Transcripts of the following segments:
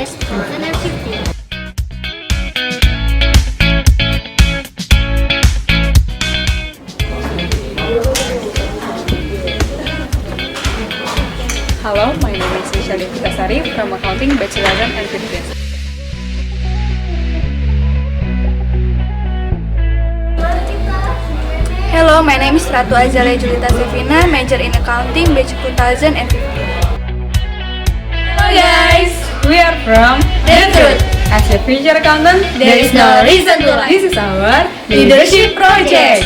years 2015. Hello, my name is Devita Sari from Accounting, Batch 11 and 15. Hello, my name is Ratu Azalea major in Accounting, Batch 2015. Hello guys, we are from The Truth. As a future accountant, There is no reason to lie. This is our Leadership Project.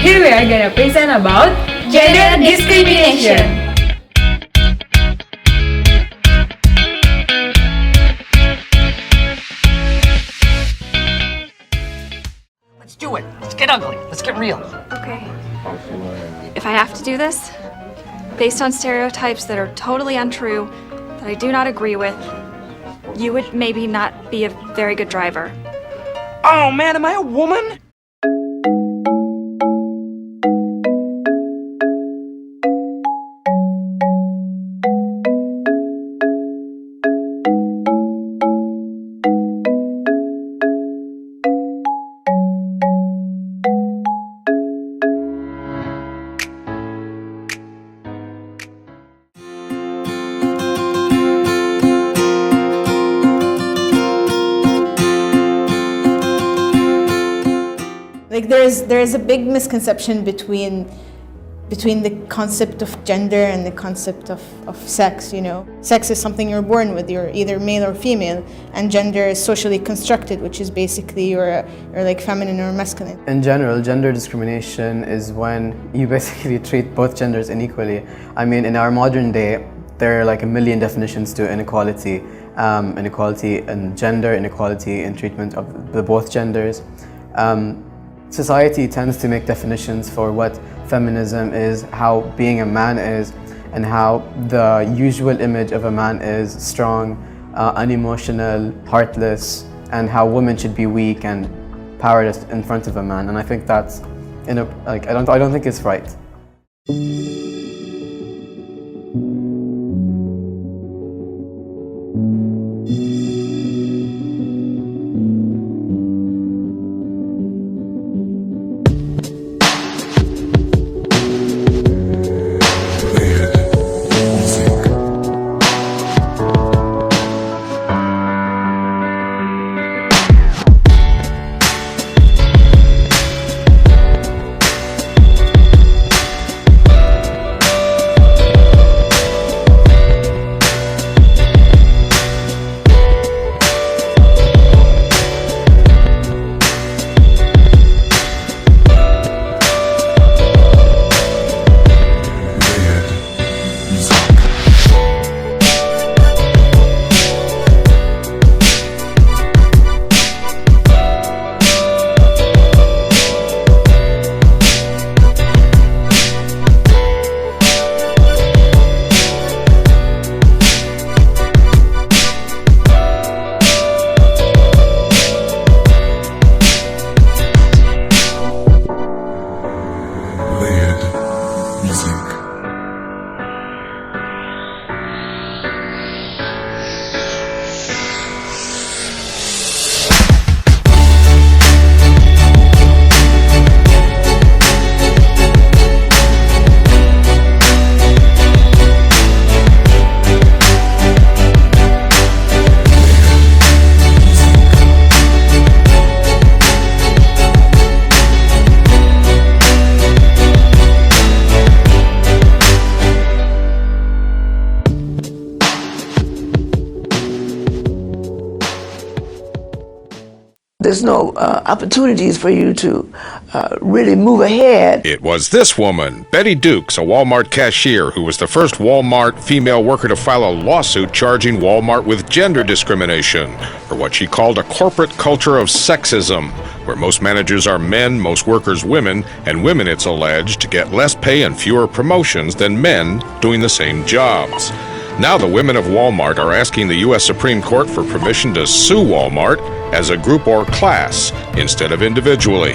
Here we are gonna present about Gender discrimination. Let's do it. Let's get ugly. Let's get real. Okay. If I have to do this, based on stereotypes that are totally untrue, that I do not agree with, you would maybe not be a very good driver. Oh man, am I a woman? Like there's a big misconception between the concept of gender and the concept of sex, you know. Sex is something you're born with, you're either male or female, and gender is socially constructed, which is basically you're like feminine or masculine. In general, gender discrimination is when you basically treat both genders unequally. I mean, in our modern day, there are like a million definitions to inequality. Inequality in gender, inequality in treatment of the both genders. Society tends to make definitions for what feminism is, how being a man is, and how the usual image of a man is strong, unemotional, heartless, and how women should be weak and powerless in front of a man. And I think that's, I don't think it's right. There's no opportunities for you to really move ahead. It was this woman, Betty Dukes, a Walmart cashier, who was the first Walmart female worker to file a lawsuit charging Walmart with gender discrimination for what she called a corporate culture of sexism, where most managers are men, most workers women, and women, it's alleged, get less pay and fewer promotions than men doing the same jobs. Now the women of Walmart are asking the U.S. Supreme Court for permission to sue Walmart as a group or class instead of individually.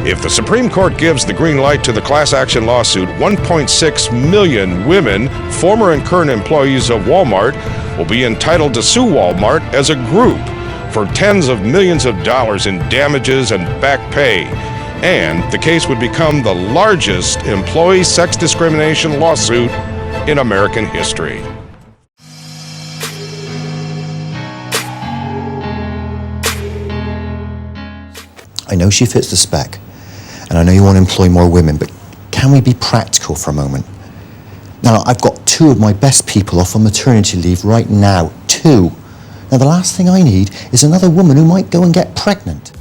If the Supreme Court gives the green light to the class action lawsuit, 1.6 million women, former and current employees of Walmart, will be entitled to sue Walmart as a group for tens of millions of dollars in damages and back pay. And the case would become the largest employee sex discrimination lawsuit in American history. I know she fits the spec, and I know you want to employ more women, but can we be practical for a moment? Now, I've got 2 of my best people off on maternity leave right now. 2. Now, the last thing I need is another woman who might go and get pregnant.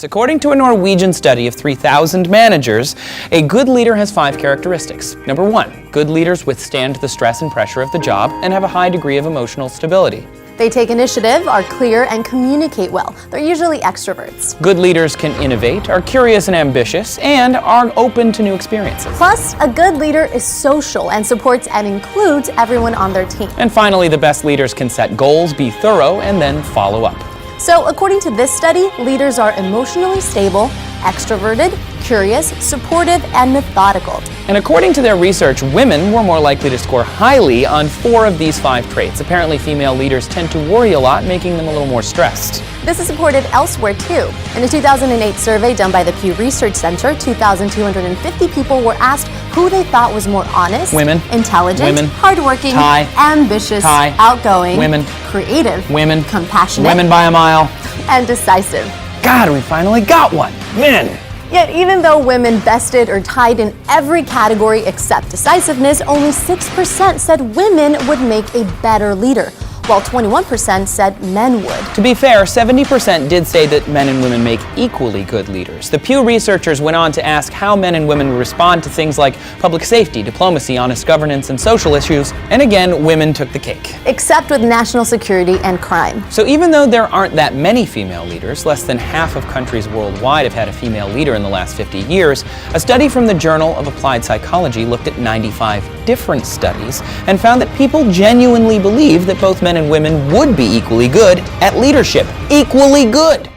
According to a Norwegian study of 3,000 managers, a good leader has 5 characteristics. Number 1, good leaders withstand the stress and pressure of the job and have a high degree of emotional stability. They take initiative, are clear, and communicate well. They're usually extroverts. Good leaders can innovate, are curious and ambitious, and are open to new experiences. Plus, a good leader is social and supports and includes everyone on their team. And finally, the best leaders can set goals, be thorough, and then follow up. So, according to this study, leaders are emotionally stable, extroverted, curious, supportive, and methodical. And according to their research, women were more likely to score highly on 4 of these 5 traits. Apparently, female leaders tend to worry a lot, making them a little more stressed. This is supported elsewhere too. In a 2008 survey done by the Pew Research Center, 2,250 people were asked who they thought was more honest, women, intelligent, women, hardworking, tie, ambitious, tie, outgoing, women, creative, women, compassionate, women by a mile, and decisive. God, we finally got one. Men. Yet even though women bested or tied in every category except decisiveness, only 6% said women would make a better leader, while 21% said men would. To be fair, 70% did say that men and women make equally good leaders. The Pew researchers went on to ask how men and women respond to things like public safety, diplomacy, honest governance, and social issues, and again, women took the cake. Except with national security and crime. So even though there aren't that many female leaders, less than half of countries worldwide have had a female leader in the last 50 years, a study from the Journal of Applied Psychology looked at 95 different studies and found that people genuinely believe that both men and women would be equally good at leadership. Equally good!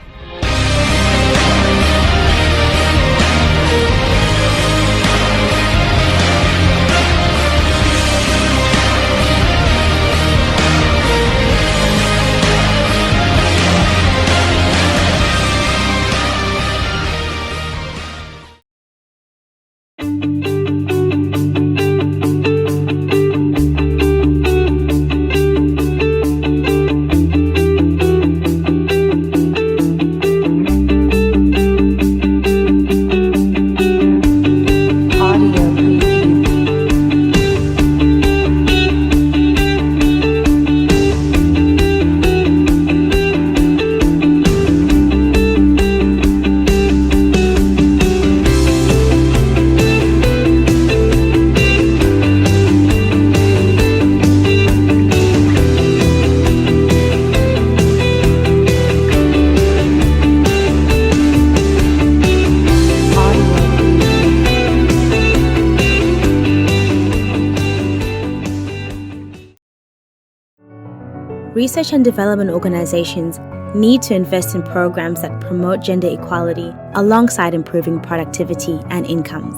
Research and development organizations need to invest in programs that promote gender equality alongside improving productivity and incomes.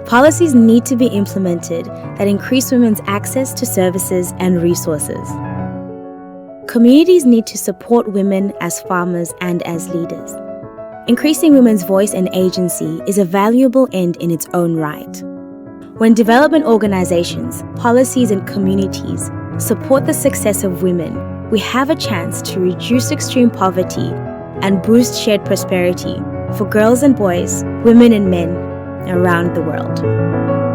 Policies need to be implemented that increase women's access to services and resources. Communities need to support women as farmers and as leaders. Increasing women's voice and agency is a valuable end in its own right. When development organizations, policies, and communities support the success of women, we have a chance to reduce extreme poverty and boost shared prosperity for girls and boys, women and men, around the world.